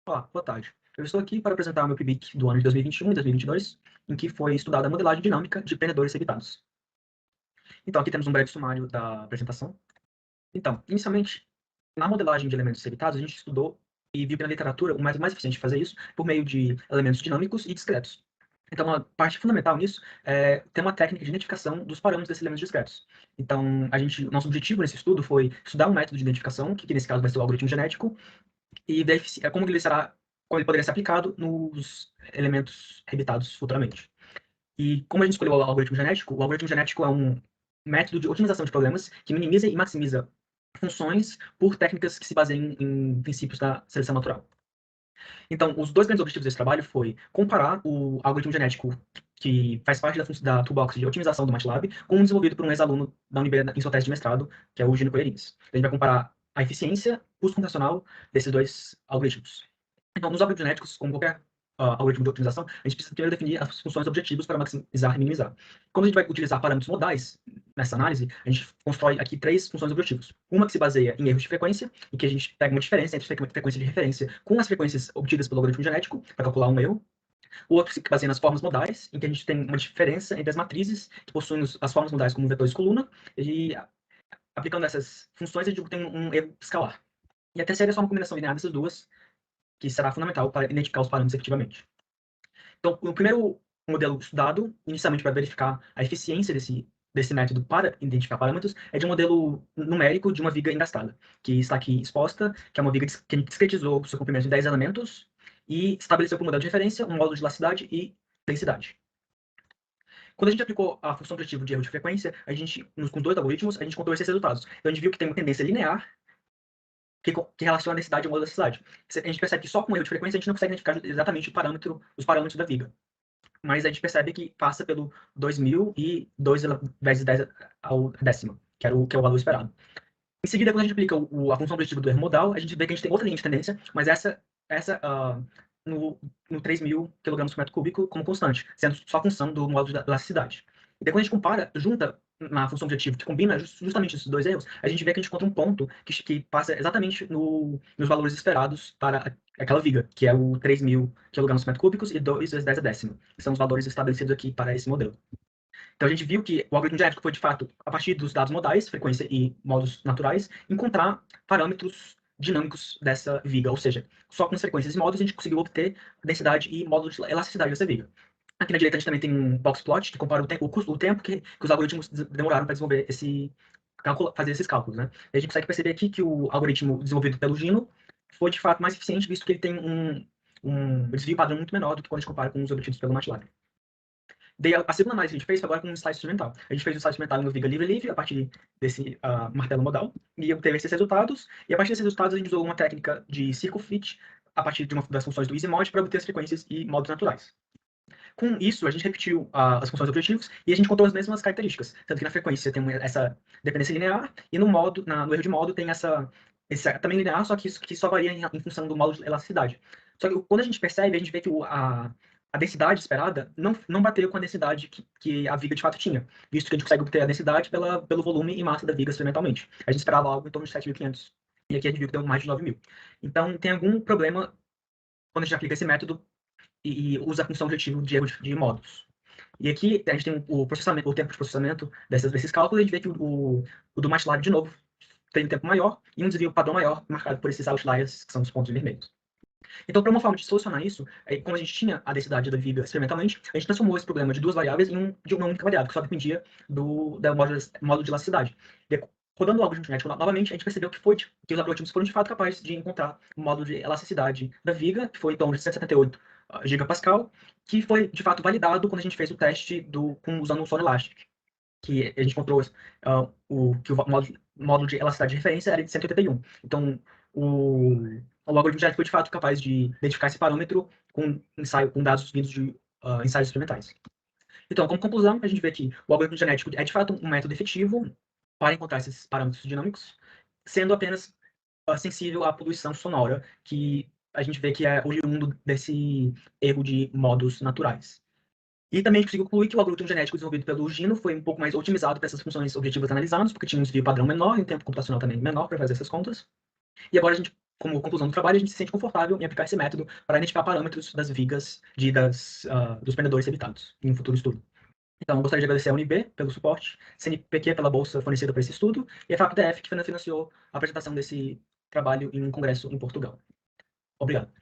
Olá, boa tarde. Eu estou aqui para apresentar o meu PIBIC do ano de 2021 e 2022, em que foi estudada a modelagem dinâmica de prendedores evitados. Então, aqui temos um breve sumário da apresentação. Então, inicialmente, na modelagem de elementos evitados, a gente estudou e viu que na literatura o método mais eficiente de fazer isso por meio de elementos dinâmicos e discretos. Então, uma parte fundamental nisso é ter uma técnica de identificação dos parâmetros desses elementos discretos. Então, nosso objetivo nesse estudo foi estudar um método de identificação, que nesse caso vai ser o algoritmo genético, e como ele poderia ser aplicado nos elementos evitados futuramente. E como a gente escolheu o algoritmo genético é um método de otimização de problemas que minimiza e maximiza funções por técnicas que se baseiam em princípios da seleção natural. Então, os dois grandes objetivos desse trabalho foi comparar o algoritmo genético que faz parte da toolbox de otimização do MATLAB com um desenvolvido por um ex-aluno da UNB em sua tese de mestrado, que é o Gino Coelhinhos. A gente vai comparar a eficiência, custo computacional desses dois algoritmos. Então, nos algoritmos genéticos, como qualquer algoritmo de otimização, a gente precisa primeiro definir as funções objetivos para maximizar e minimizar. Como a gente vai utilizar parâmetros modais nessa análise, a gente constrói aqui três funções objetivos. Uma que se baseia em erros de frequência, em que a gente pega uma diferença entre a frequência de referência com as frequências obtidas pelo algoritmo genético para calcular um erro. O outro se baseia nas formas modais, em que a gente tem uma diferença entre as matrizes que possuem as formas modais como vetores coluna, e aplicando essas funções a gente tem um erro escalar. E a terceira é só uma combinação linear dessas duas, que será fundamental para identificar os parâmetros efetivamente. Então, o primeiro modelo estudado, inicialmente para verificar a eficiência desse método para identificar parâmetros, é de um modelo numérico de uma viga engastada, que está aqui exposta, que é uma viga que a gente discretizou o seu comprimento de 10 elementos e estabeleceu como modelo de referência um módulo de elasticidade e densidade. Quando a gente aplicou a função objetiva de erro de frequência, com dois algoritmos, a gente encontrou esses resultados. Então, a gente viu que tem uma tendência linear que relaciona a densidade ao módulo da densidade. A gente percebe que só com erro de frequência a gente não consegue identificar exatamente os parâmetros da viga. Mas a gente percebe que passa pelo 2000 e 2 vezes 10 ao décima, que é o valor esperado. Em seguida, quando a gente aplica a função objetiva do erro modal, a gente vê que a gente tem outra linha de tendência, mas essa no 3.000 kg por metro cúbico como constante, sendo só função do módulo da elasticidade. E daí, quando a gente compara, junta na função objetiva, que combina justamente esses dois erros, a gente vê que a gente encontra um ponto que passa exatamente nos valores esperados para aquela viga, que é o 3.000 kg por metro cúbicos e 2 vezes 10 a décima, que são os valores estabelecidos aqui para esse modelo. Então a gente viu que o algoritmo genético foi, de fato, a partir dos dados modais, frequência e modos naturais, encontrar parâmetros dinâmicos dessa viga, ou seja, só com as frequências e modos a gente conseguiu obter a densidade e módulo de elasticidade dessa viga. Aqui na direita a gente também tem um box plot que compara o tempo que os algoritmos demoraram para desenvolver fazer esses cálculos, né? E a gente consegue perceber aqui que o algoritmo desenvolvido pelo Gino foi de fato mais eficiente, visto que ele tem um desvio padrão muito menor do que quando a gente compara com os obtidos pelo MATLAB. Daí a segunda análise que a gente fez foi agora com um slide instrumental. A gente fez o slide instrumental no Viga Livre a partir desse martelo modal, e obteve esses resultados, e a partir desses resultados a gente usou uma técnica de circle fit, a partir de uma das funções do EasyMod, para obter as frequências e modos naturais. Com isso, a gente repetiu as funções objetivos e a gente encontrou as mesmas características, tanto que na frequência tem essa dependência linear, e no erro de modo tem esse também linear, só que isso que só varia em função do módulo de elasticidade. Só que quando a gente percebe, a gente vê que a densidade esperada não bateu com a densidade que a viga de fato tinha, visto que a gente consegue obter a densidade pelo volume e massa da viga experimentalmente. A gente esperava algo em torno de 7.500, e aqui a gente viu que deu mais de 9.000. Então, tem algum problema quando a gente aplica esse método e usa a função objetivo de erro de módulos. E aqui a gente tem o tempo de processamento desses cálculos, e a gente vê que o do MATLAB, de novo, tem um tempo maior e um desvio padrão maior, marcado por esses outliers, que são os pontos vermelhos. Então, para uma forma de solucionar isso, como a gente tinha a densidade da viga experimentalmente, a gente transformou esse problema de duas variáveis de uma única variável, que só dependia do módulo de elasticidade. Rodando o algoritmo genético novamente, a gente percebeu que os algoritmos foram de fato capazes de encontrar um módulo de elasticidade da viga, que foi em torno de 178 gigapascal, que foi de fato validado quando a gente fez o teste usando o Sony Elastic, que a gente encontrou que o módulo de elasticidade de referência era de 181. Então, o algoritmo genético foi de fato capaz de identificar esse parâmetro com dados vindos de ensaios experimentais. Então, como conclusão, a gente vê que o algoritmo genético é de fato um método efetivo para encontrar esses parâmetros dinâmicos, sendo apenas sensível à poluição sonora, que a gente vê que é oriundo desse erro de modos naturais. E também a gente conseguiu concluir que o algoritmo genético desenvolvido pelo Gino foi um pouco mais otimizado para essas funções objetivas analisadas, porque tinha um desvio padrão menor e um tempo computacional também menor para fazer essas contas. E agora a gente como conclusão do trabalho, a gente se sente confortável em aplicar esse método para identificar parâmetros das vigas dos prendedores evitados em um futuro estudo. Então, eu gostaria de agradecer a UNB pelo suporte, CNPq pela bolsa fornecida para esse estudo, e a FAPDF, que financiou a apresentação desse trabalho em um congresso em Portugal. Obrigado.